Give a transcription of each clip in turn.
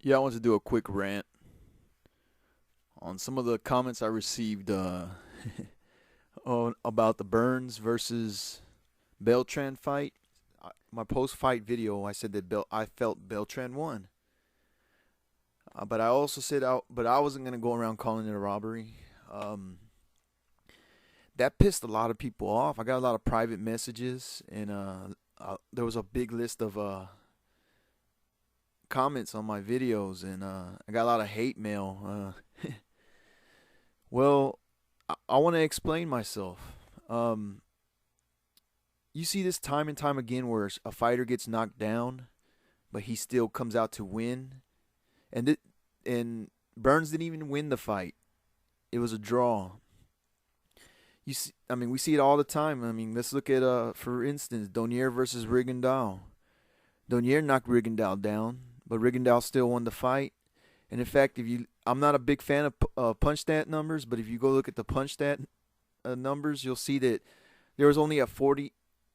Yeah, I want to do a quick rant on some of the comments I received about the Burns versus Beltran fight. My post-fight video, I said that I felt Beltran won, but I also said but I wasn't gonna go around calling it a robbery. Um, that pissed a lot of people off. I got a lot of private messages, and there was a big list of comments on my videos, and I got a lot of hate mail. Well, I want to explain myself. Um, you see this time and time again where a fighter gets knocked down, but he still comes out to win. And Burns didn't even win the fight. It was a draw. We see it all the time. I mean, let's look at for instance, Donier versus Rigondeaux. Donier knocked Rigondeaux down, but Rigondeaux still won the fight. And in fact, I'm not a big fan of punch stat numbers, but if you go look at the punch stat numbers, you'll see that there was only a 40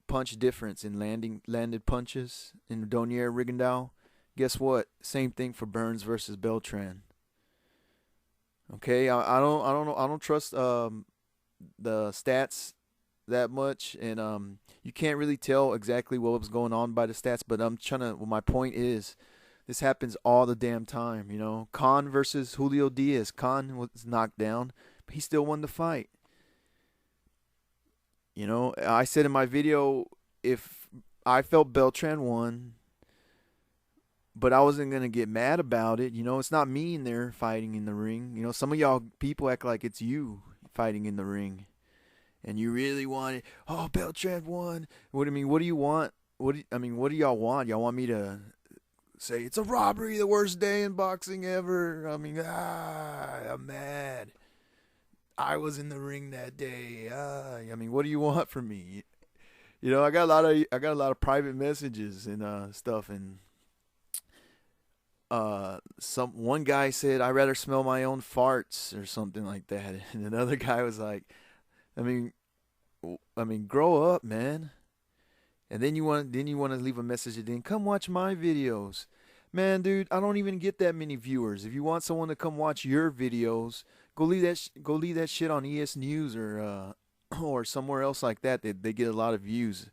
punch difference in landed punches in Donier Rigondeaux. Guess what? Same thing for Burns versus Beltran. Okay, I don't trust the stats that much, and you can't really tell exactly what was going on by the stats. But I'm trying to. Well, my point is, this happens all the damn time. Khan versus Julio Diaz. Khan was knocked down, but he still won the fight. I said in my video, if I felt Beltran won, but I wasn't gonna get mad about it. It's not me in there fighting in the ring. Some of y'all people act like it's you fighting in the ring, and you really want it. Oh, Beltran won. What do you want? What do y'all want? Y'all want me to say it's a robbery, the worst day in boxing ever? I'm mad. I was in the ring that day. What do you want from me? I got a lot of private messages and stuff, and some one guy said I'd rather smell my own farts or something like that, and another guy was like, I mean, grow up, man. And then you want to leave a message and then come watch my videos. Man, dude, I don't even get that many viewers. If you want someone to come watch your videos, go leave that shit on ES News or or somewhere else like that. They get a lot of views.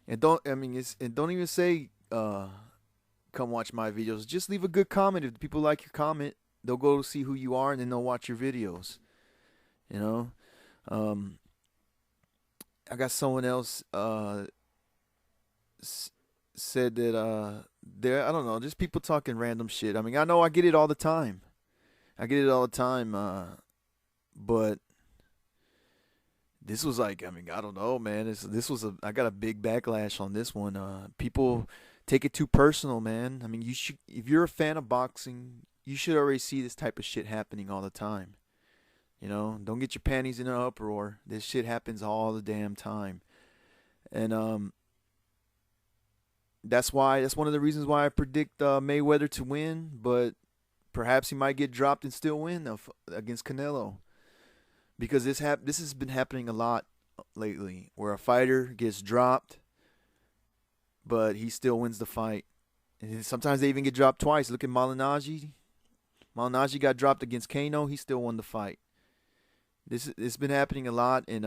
And don't even say come watch my videos. Just leave a good comment. If people like your comment, they'll go see who you are and then they'll watch your videos. You know, um, I got someone else said that there. I don't know, just people talking random shit. I know I get it all the time. I get it all the time. But this was like, I don't know, man. I got a big backlash on this one. People take it too personal, man. You should, if you're a fan of boxing, you should already see this type of shit happening all the time. Don't get your panties in an uproar. This shit happens all the damn time. And that's one of the reasons why I predict Mayweather to win, but perhaps he might get dropped and still win against Canelo, because this has been happening a lot lately, where a fighter gets dropped, but he still wins the fight. And sometimes they even get dropped twice. Look at Malignaggi. Malignaggi got dropped against Kano. He still won the fight. It's been happening a lot, and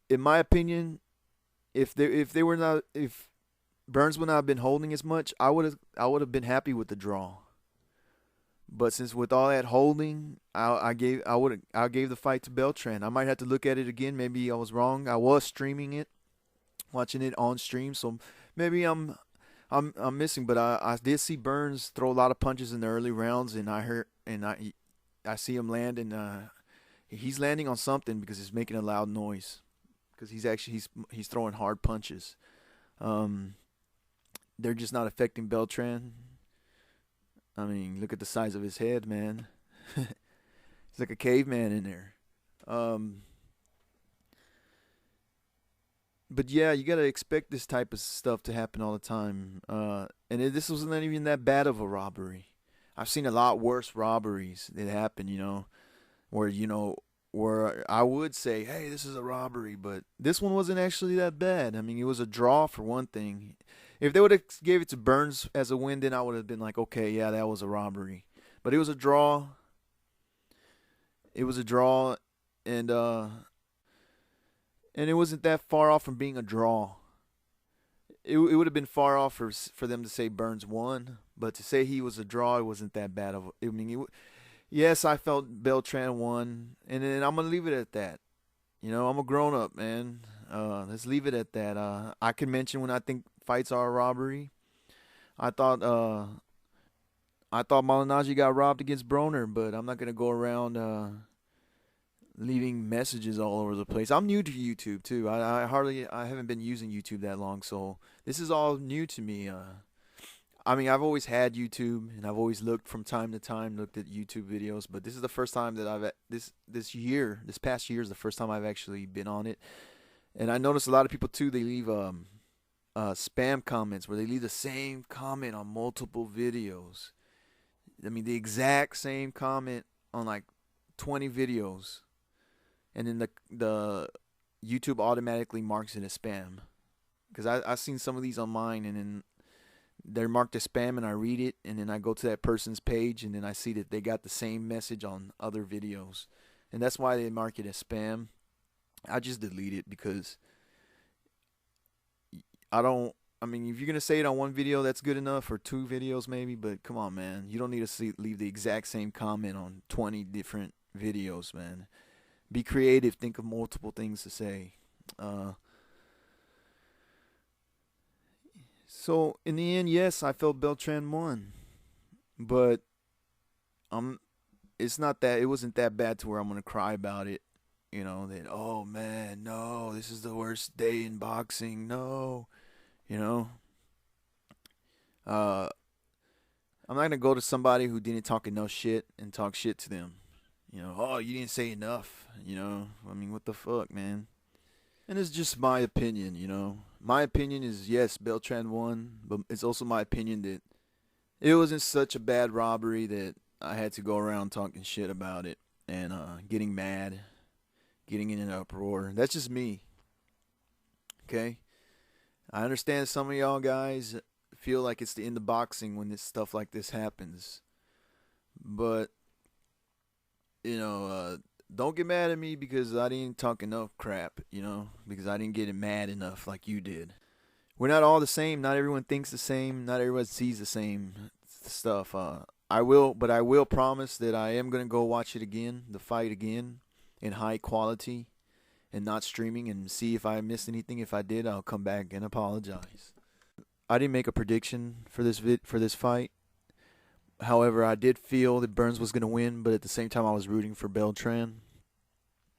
in my opinion, if Burns would not have been holding as much, I would have been happy with the draw. But since with all that holding, I gave the fight to Beltran. I might have to look at it again. Maybe I was wrong. I was streaming it, watching it on stream, so maybe I'm missing. But I did see Burns throw a lot of punches in the early rounds, and I see him land, and he's landing on something because he's making a loud noise. Because he's throwing hard punches. They're just not affecting Beltran. Look at the size of his head, man. He's like a caveman in there. But yeah, you gotta expect this type of stuff to happen all the time. This was not even that bad of a robbery. I've seen a lot worse robberies that happen. Where I would say, hey, this is a robbery, but this one wasn't actually that bad. It was a draw for one thing. If they would have gave it to Burns as a win, then I would have been like, okay, yeah, that was a robbery. But it was a draw. It was a draw, and it wasn't that far off from being a draw. It would have been far off for them to say Burns won, but to say he was a draw, it wasn't that bad of. I mean, yes, I felt Beltran won, and then I'm gonna leave it at that. You know, I'm a grown up, man. Let's leave it at that. I can mention when I think fights are a robbery. I thought Malignaggi got robbed against Broner, but I'm not gonna go around leaving messages all over the place. I'm new to YouTube too. I haven't been using YouTube that long, so this is all new to me. I mean, I've always had YouTube, and I've always looked from time to time, looked at YouTube videos, but this is the first time that this past year is the first time I've actually been on it. And I noticed a lot of people too, they leave spam comments where they leave the same comment on multiple videos. I mean, the exact same comment on like 20 videos. And then the YouTube automatically marks it as spam. Because I've seen some of these on mine, and then they're marked as spam, and I read it, and then I go to that person's page, and then I see that they got the same message on other videos. And that's why they mark it as spam. I just delete it because I mean, if you're going to say it on one video, that's good enough, or 2 videos maybe, but come on, man. You don't need to leave the exact same comment on 20 different videos, man. Be creative. Think of multiple things to say. So in the end, yes, I felt Beltran won, but it's not that it wasn't that bad to where I'm gonna cry about it. You know that, oh man, no, this is the worst day in boxing. No, you know. I'm not gonna go to somebody who didn't talk enough shit and talk shit to them. You know, oh, you didn't say enough. You know, I mean, what the fuck, man? And it's just my opinion, you know. My opinion is, yes, Beltran won, but it's also my opinion that it wasn't such a bad robbery that I had to go around talking shit about it and getting mad, getting in an uproar. That's just me, okay? I understand some of y'all guys feel like it's the end of boxing when this stuff like this happens. But you know, don't get mad at me because I didn't talk enough crap, you know, because I didn't get mad enough like you did. We're not all the same. Not everyone thinks the same. Not everyone sees the same stuff. I will promise that I am going to go watch it again, the fight again, in high quality and not streaming, and see if I missed anything. If I did, I'll come back and apologize. I didn't make a prediction for this fight. However, I did feel that Burns was going to win, but at the same time, I was rooting for Beltran.